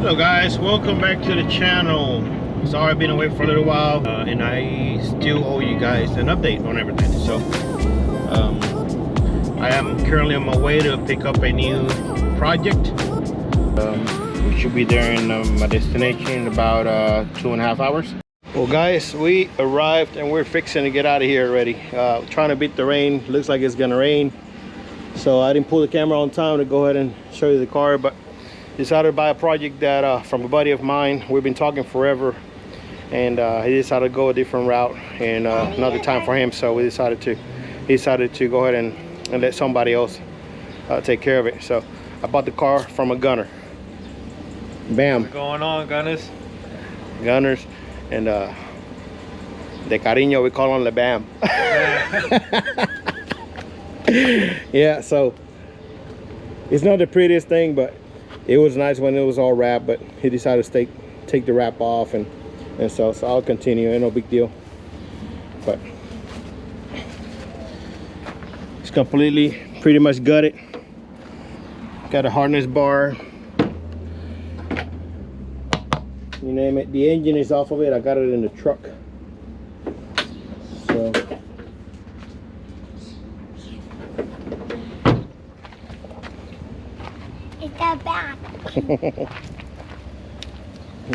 Hello guys, welcome back to the channel. Sorry I've been away for a little while, and I still owe you guys an update on everything. So I am currently on my way to pick up a new project. We should be there in my destination in about 2.5 hours. Well guys, we arrived and we're fixing to get out of here already. Trying to beat the rain. Looks like it's gonna rain, so I didn't pull the camera on time to go ahead and show you the car, but decided to buy a project that from a buddy of mine. We've been talking forever, and he decided to go a different route and another time for him, so we decided to go ahead and let somebody else take care of it. So I bought the car from a gunner. Bam. What's going on, gunners? Gunners, and de cariño we call on the Bam. Yeah, so it's not the prettiest thing, but it was nice when it was all wrapped, but he decided to take the wrap off, and so I'll continue. Ain't no big deal. But it's completely pretty much gutted. Got a harness bar, you name it. The engine is off of it. I got it in the truck. So back.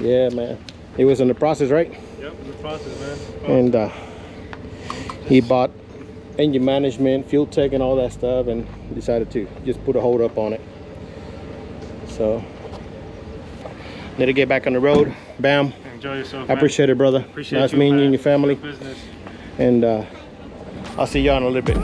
Yeah, man. It was in the process, right? Yep, in the process, man. And he bought engine management, fuel tech, and all that stuff, and decided to just put a hold up on it. So need to get back on the road. Bam. Enjoy yourself, I appreciate it, brother. Appreciate nice you, meeting you man. and your family. Business. And I'll see y'all in a little bit.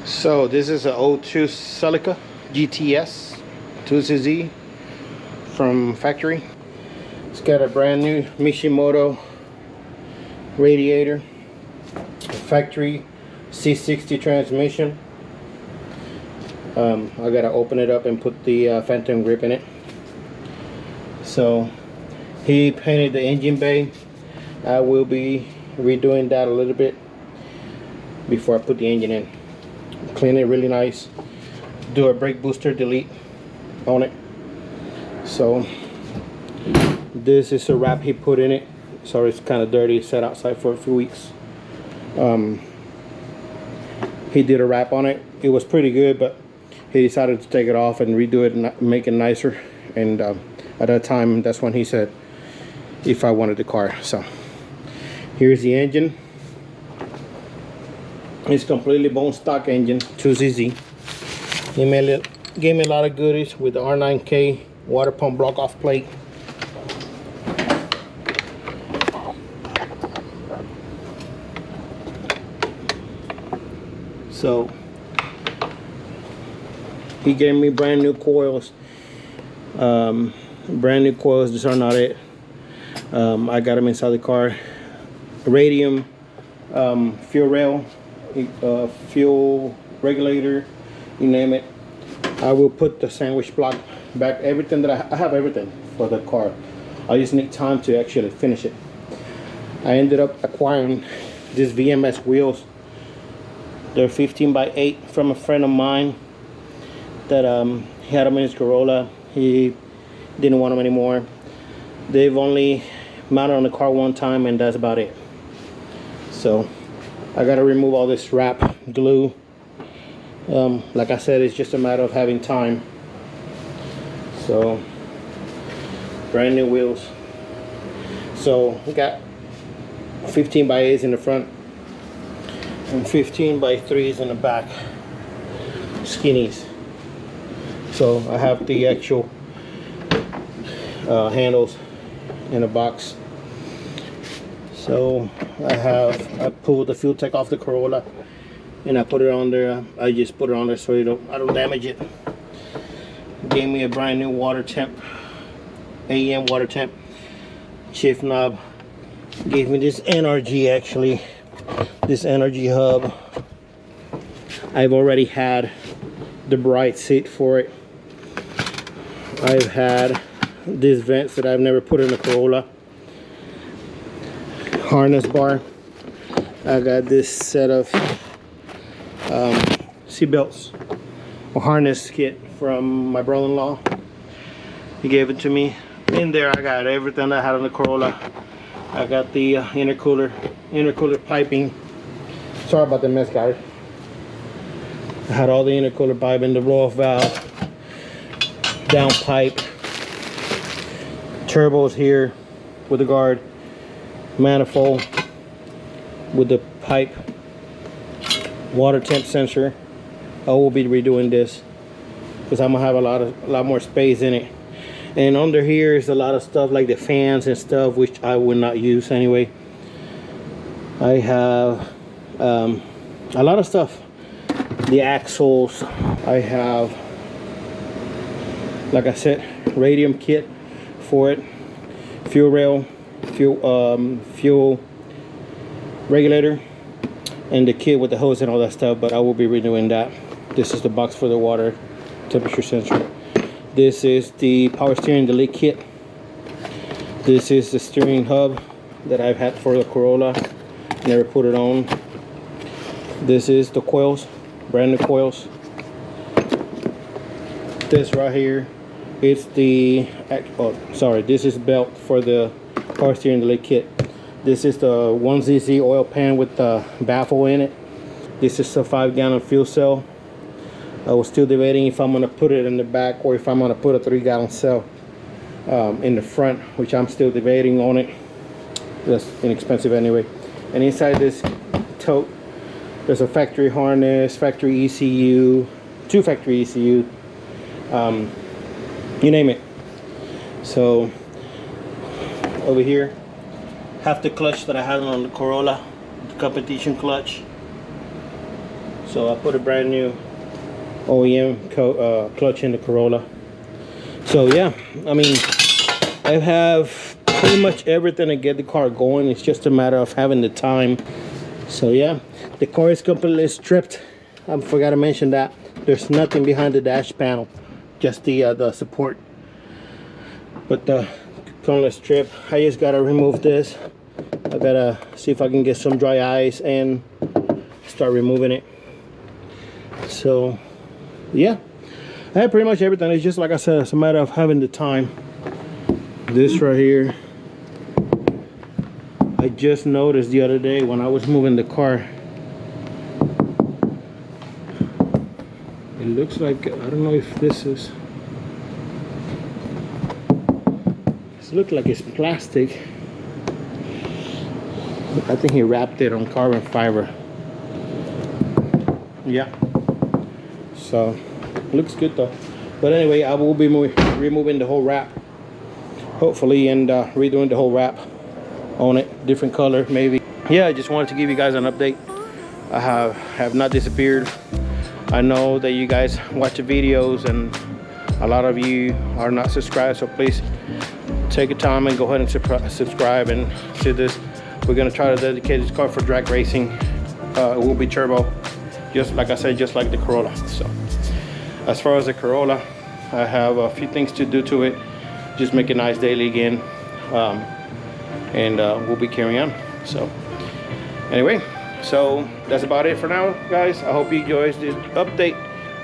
So this is an 02 Celica GTS 2CZ from factory. It's got a brand new Mishimoto radiator, factory C60 transmission. I gotta open it up and put the phantom grip in it. So he painted the engine bay. I will be redoing that a little bit before I put the engine in. Clean it really nice, do a brake booster delete on it. So this is a wrap he put in it. Sorry, it's kind of dirty, sat outside for a few weeks. He did a wrap on it. It was pretty good, but he decided to take it off and redo it and make it nicer. And at that time, that's when he said if I wanted the car. So here's the engine. It's completely bone stock engine, 2CZ. He gave me a lot of goodies with the R9K water pump block off plate. So he gave me brand new coils. These are not it. I got them inside the car. Radium, fuel rail, fuel regulator, you name it. I will put the sandwich block back, everything that I have everything for the car. I just need time to actually finish it. I ended up acquiring these VMS wheels. They're 15x8 from a friend of mine that he had them in his Corolla. He didn't want them anymore. They've only mounted on the car one time, and that's about it. So I got to remove all this wrap glue. Like I said, it's just a matter of having time. So brand new wheels. So we got 15x8s in the front and 15x3s in the back, skinnies. So I have the actual handles in a box. So I pulled the fuel tank off the Corolla, and I put it on there. I just put it on there so I don't damage it. Gave me a brand new water temp, AEM water temp shift knob. Gave me this NRG, actually, this NRG hub. I've already had the bright seat for it. I've had these vents that I've never put in a Corolla. Harness bar. I got this set of seat belts or harness kit from my brother-in-law. He gave it to me. In there I got everything I had on the Corolla. I got the intercooler piping. Sorry about the mess, guys. I had all the intercooler piping, the blow-off valve, down pipe, turbos here with the guard, manifold with the pipe, water temp sensor. I will be redoing this because I'm gonna have a lot more space in it. And under here is a lot of stuff like the fans and stuff, which I would not use anyway. I have a lot of stuff. The axles. I have, like I said, radium kit for it. Fuel rail, fuel regulator, and the kit with the hose and all that stuff. But I will be redoing that. This is the box for the water temperature sensor. This is the power steering delay kit. This is the steering hub that I've had for the Corolla. Never put it on. This is the coils, brand new coils. This right here, it's the, this is belt for the power steering delay kit. This is the 1ZZ oil pan with the baffle in it. This is a 5-gallon fuel cell. I was still debating if I'm gonna put it in the back or if I'm gonna put a 3-gallon cell in the front, which I'm still debating on it. That's inexpensive anyway. And inside this tote, there's a factory harness, factory ECU, 2 factory ECU, you name it. So over here, half the clutch that I had on the Corolla, the competition clutch. So I put a brand new OEM clutch in the Corolla. So yeah, I mean, I have pretty much everything to get the car going. It's just a matter of having the time. So yeah, the car is completely stripped. I forgot to mention that there's nothing behind the dash panel, just the support. But the completely stripped. I just gotta remove this. I gotta see if I can get some dry ice and start removing it. So yeah, I have pretty much everything. It's just like I said, it's a matter of having the time. This right here, I just noticed the other day when I was moving the car. It looks like, I don't know if this is, it looks like it's plastic. I think he wrapped it on carbon fiber. Yeah. So looks good though. But anyway, I will be removing the whole wrap, hopefully, and redoing the whole wrap on it, different color maybe. Yeah, I just wanted to give you guys an update. I have not disappeared. I know that you guys watch the videos and a lot of you are not subscribed, so please take your time and go ahead and subscribe and see this. We're gonna try to dedicate this car for drag racing. It will be turbo, just like I said, just like the Corolla. So as far as the Corolla, I have a few things to do to it, just make it nice daily again, and we'll be carrying on. So anyway, so that's about it for now, guys. I hope you enjoyed this update.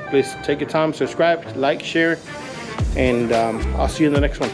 Please take your time, subscribe, like, share, and I'll see you in the next one.